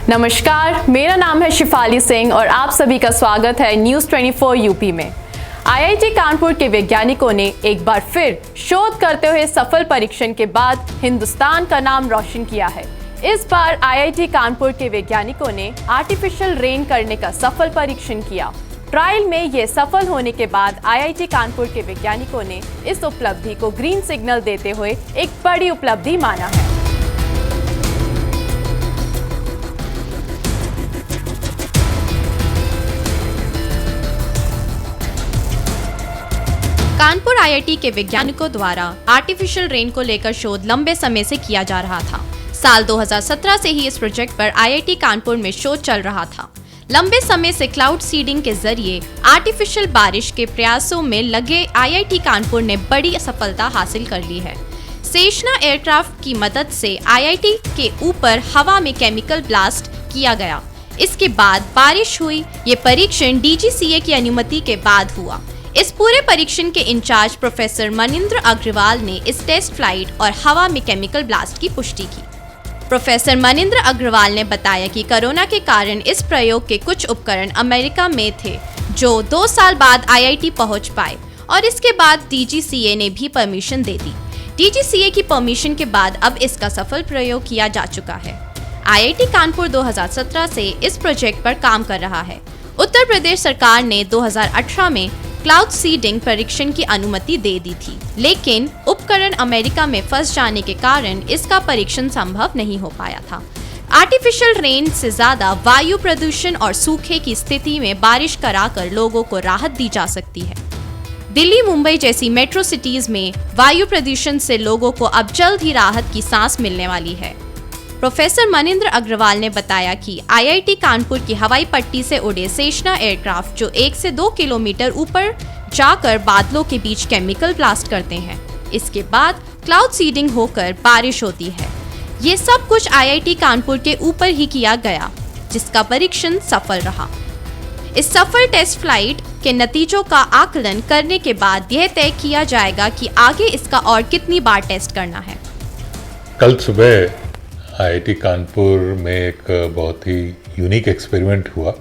नमस्कार, मेरा नाम है शिफाली सिंह और आप सभी का स्वागत है न्यूज़ 24 यूपी में। आईआईटी कानपुर के वैज्ञानिकों ने एक बार फिर शोध करते हुए सफल परीक्षण के बाद हिंदुस्तान का नाम रोशन किया है। इस बार आईआईटी कानपुर के वैज्ञानिकों ने आर्टिफिशियल रेन करने का सफल परीक्षण किया। ट्रायल में ये सफल होने के बाद आईआईटी कानपुर के वैज्ञानिकों ने इस उपलब्धि को ग्रीन सिग्नल देते हुए एक बड़ी उपलब्धि माना है। कानपुर आईआईटी के वैज्ञानिकों द्वारा आर्टिफिशियल रेन को लेकर शोध लंबे समय से किया जा रहा था। साल 2017 से ही इस प्रोजेक्ट पर आईआईटी कानपुर में शोध चल रहा था। लंबे समय से क्लाउड सीडिंग के जरिए आर्टिफिशियल बारिश के प्रयासों में लगे आईआईटी कानपुर ने बड़ी सफलता हासिल कर ली है। सेशना एयरक्राफ्ट की मदद से आईआईटी के ऊपर हवा में केमिकल ब्लास्ट किया गया। इसके बाद बारिश हुई। ये परीक्षण डीजीसीए की अनुमति के बाद हुआ। इस पूरे परीक्षण के इंचार्ज प्रोफेसर मनिंद्र अग्रवाल ने इस टेस्ट फ्लाइट और हवा में केमिकल ब्लास्ट की पुष्टि की। प्रोफेसर मनिंद्र अग्रवाल ने बताया कि कोरोना के कारण इस प्रयोग के कुछ उपकरण अमेरिका में थे, जो 2 साल बाद आईआईटी पहुंच पाए और इसके बाद डीजीसीए ने भी परमिशन दे दी। डीजीसीए की परमिशन के बाद अब इसका सफल प्रयोग किया जा चुका है। आईआईटी कानपुर 2017 से इस प्रोजेक्ट पर काम कर रहा है। उत्तर प्रदेश सरकार ने 2018 में क्लाउड सीडिंग परीक्षण की अनुमति दे दी थी, लेकिन उपकरण अमेरिका में फंस जाने के कारण इसका परीक्षण संभव नहीं हो पाया था। आर्टिफिशियल रेन से ज्यादा वायु प्रदूषण और सूखे की स्थिति में बारिश कराकर लोगों को राहत दी जा सकती है। दिल्ली, मुंबई जैसी मेट्रो सिटीज में वायु प्रदूषण से लोगों को अब जल्द ही राहत की सांस मिलने वाली है। प्रोफेसर मनिंद्र अग्रवाल ने बताया कि आईआईटी कानपुर की हवाई पट्टी से उड़े सेशना एयरक्राफ्ट जो 1 से 2 किलोमीटर ऊपर जाकर बादलों के बीच केमिकल ब्लास्ट करते हैं। इसके बाद क्लाउड सीडिंग होकर बारिश होती है। ये सब कुछ आईआईटी कानपुर के ऊपर ही किया गया, जिसका परीक्षण सफल रहा। इस सफल टेस्ट फ्लाइट के नतीजों का आकलन करने के बाद यह तय किया जाएगा कि आगे इसका और कितनी बार टेस्ट करना है। कल सुबह आईआईटी कानपुर में एक बहुत ही यूनिक एक्सपेरिमेंट हुआ।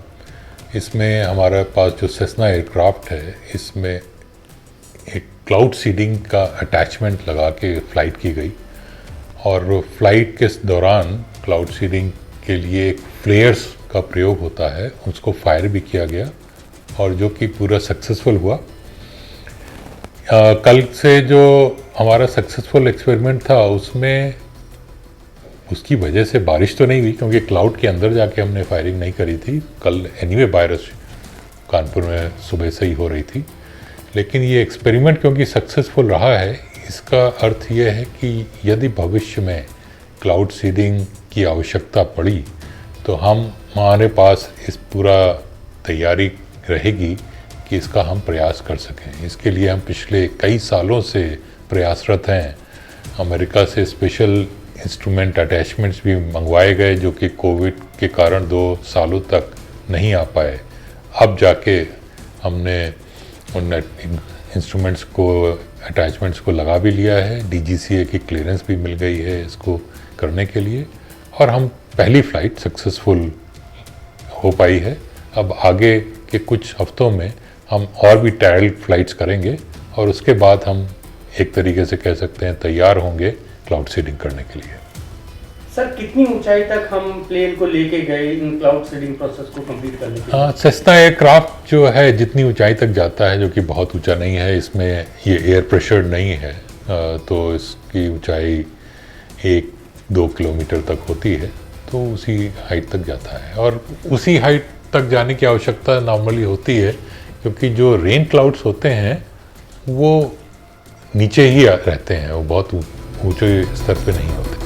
इसमें हमारे पास जो सेसना एयरक्राफ्ट है, इसमें एक क्लाउड सीडिंग का अटैचमेंट लगा के फ़्लाइट की गई और फ्लाइट के दौरान क्लाउड सीडिंग के लिए एक फ्लेयर्स का प्रयोग होता है, उसको फायर भी किया गया और जो कि पूरा सक्सेसफुल हुआ। कल से जो हमारा सक्सेसफुल एक्सपेरिमेंट था उसकी वजह से बारिश तो नहीं हुई, क्योंकि क्लाउड के अंदर जाके हमने फायरिंग नहीं करी थी। कल एनीवे बारिश कानपुर में सुबह से ही हो रही थी, लेकिन ये एक्सपेरिमेंट क्योंकि सक्सेसफुल रहा है, इसका अर्थ ये है कि यदि भविष्य में क्लाउड सीडिंग की आवश्यकता पड़ी तो हमारे पास इस पूरा तैयारी रहेगी कि इसका हम प्रयास कर सकें। इसके लिए हम पिछले कई सालों से प्रयासरत हैं। अमेरिका से स्पेशल इंस्ट्रूमेंट अटैचमेंट्स भी मंगवाए गए, जो कि कोविड के कारण 2 सालों तक नहीं आ पाए। अब जाके हमने उन इंस्ट्रूमेंट्स को, अटैचमेंट्स को लगा भी लिया है। डीजीसीए की क्लियरेंस भी मिल गई है इसको करने के लिए और हम पहली फ़्लाइट सक्सेसफुल हो पाई है। अब आगे के कुछ हफ्तों में हम और भी ट्रायल फ्लाइट्स करेंगे और उसके बाद हम एक तरीके से कह सकते हैं तैयार होंगे क्लाउड सीडिंग करने के लिए। सर, कितनी ऊंचाई तक हम प्लेन को लेके गए इन क्लाउड सीडिंग प्रोसेस को कंप्लीट करने के लिए? सेस्ना एयरक्राफ्ट जो है जितनी ऊंचाई तक जाता है, जो कि बहुत ऊंचा नहीं है, इसमें ये एयर प्रेशर नहीं है, तो इसकी ऊंचाई 1-2 किलोमीटर तक होती है, तो उसी हाइट तक जाता है और उसी हाइट तक जाने की आवश्यकता नॉर्मली होती है, क्योंकि जो रेन क्लाउड्स होते हैं वो नीचे ही रहते हैं, वो बहुत ऊंचे स्तर पे नहीं होते।